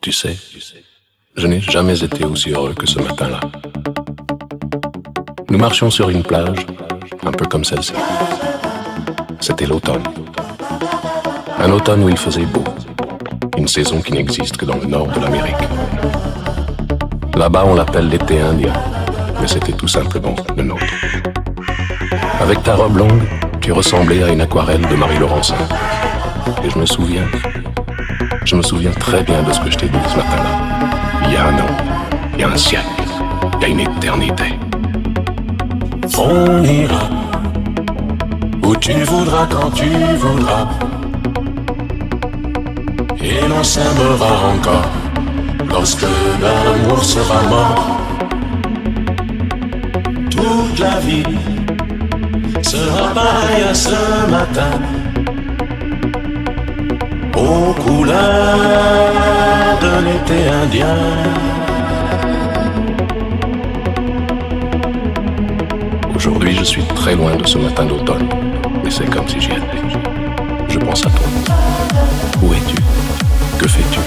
Tu sais, je n'ai jamais été aussi heureux que ce matin-là. Nous marchions sur une plage, un peu comme celle-ci. C'était l'automne. Un automne où il faisait beau. Une saison qui n'existe que dans le nord de l'Amérique. Là-bas, on l'appelle l'été indien, mais c'était tout simplement le nôtre. Avec ta robe longue, tu ressemblais à une aquarelle de Marie Laurencin. Et je me souviens très bien de ce que je t'ai dit ce matin-là. Il y a un an, il y a un siècle, il y a une éternité. On ira où tu voudras, quand tu voudras, et l'on s'aimera encore lorsque l'amour sera mort. Toute la vie sera pareille à ce matin, aux couleurs de l'été indien. Aujourd'hui, je suis très loin de ce matin d'automne, mais c'est comme si j'y étais. Je pense à toi. Où es-tu? Que fais-tu?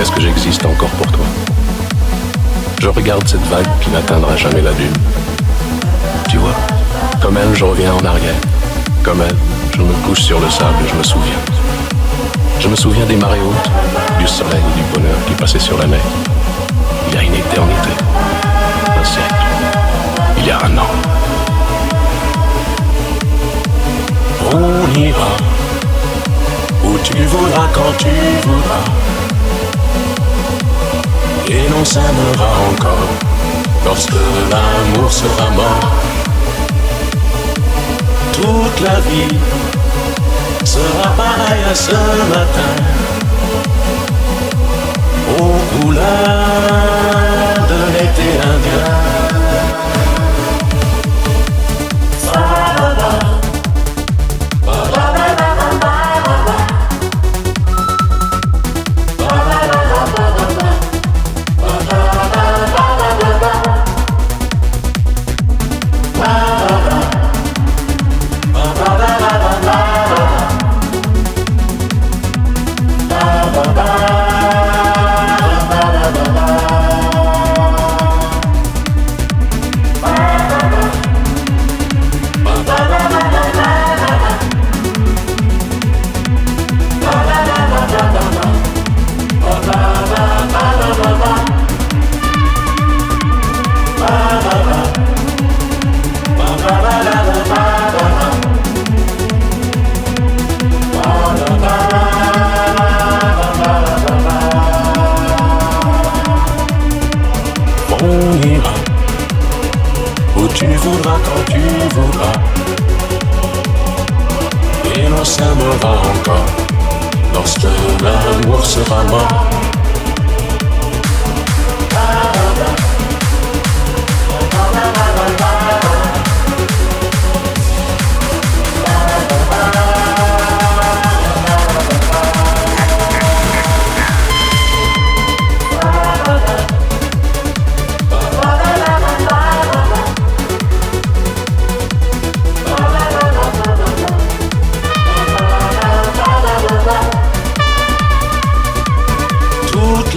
Est-ce que j'existe encore pour toi? Je regarde cette vague qui n'atteindra jamais la dune. Tu vois, comme elle, je reviens en arrière. Comme elle, je me couche sur le sable et je me souviens. Je me souviens des marées hautes, du soleil et du bonheur qui passaient sur la mer. Il y a une éternité, un siècle, il y a un an. On ira où tu voudras, quand tu voudras, et l'on s'aimera encore lorsque l'amour sera mort. Toute la vie sera pareille à ce matin, aux couleurs de l'été indien. Tu voudras, quand tu voudras, et l'on s'aimera encore lorsque l'amour sera mort.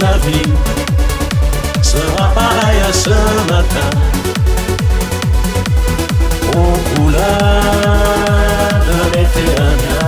La vie sera pareille à ce matin, aux couleurs de l'été indien.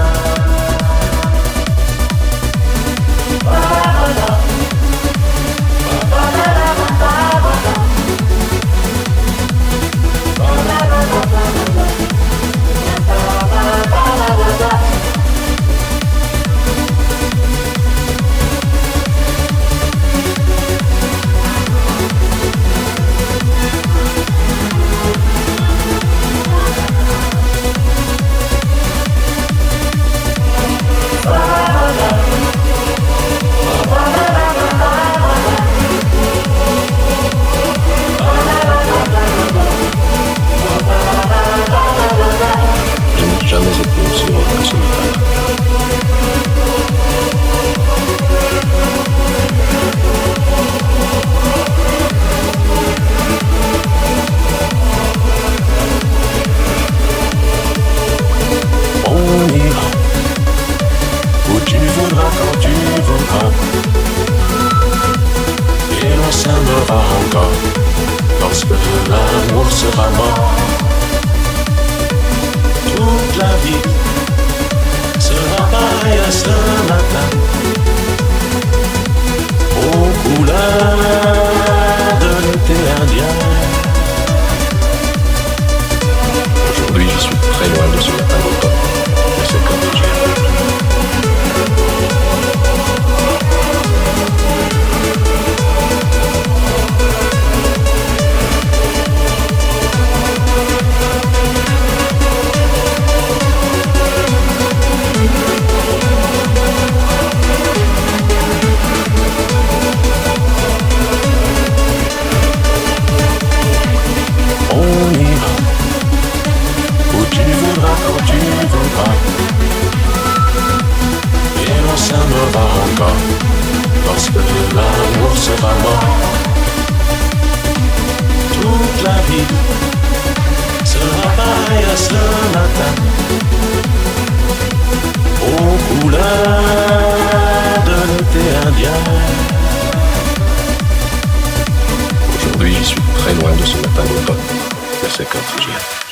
sera mort. Toute la vie sera pareille à ce matin, aux couleurs de l'été indien. Aujourd'hui, je suis très loin de ce matin d'automne, mais c'est comme si j'y étais. On ira où tu voudras, quand tu voudras, et on s'aimera encore lorsque l'amour sera mort. Toute la vie sera pareille à ce matin, aux couleurs de l'été indien. Aujourd'hui, je suis très loin de ce matin d'automne, mais c'est comme si j'y étais.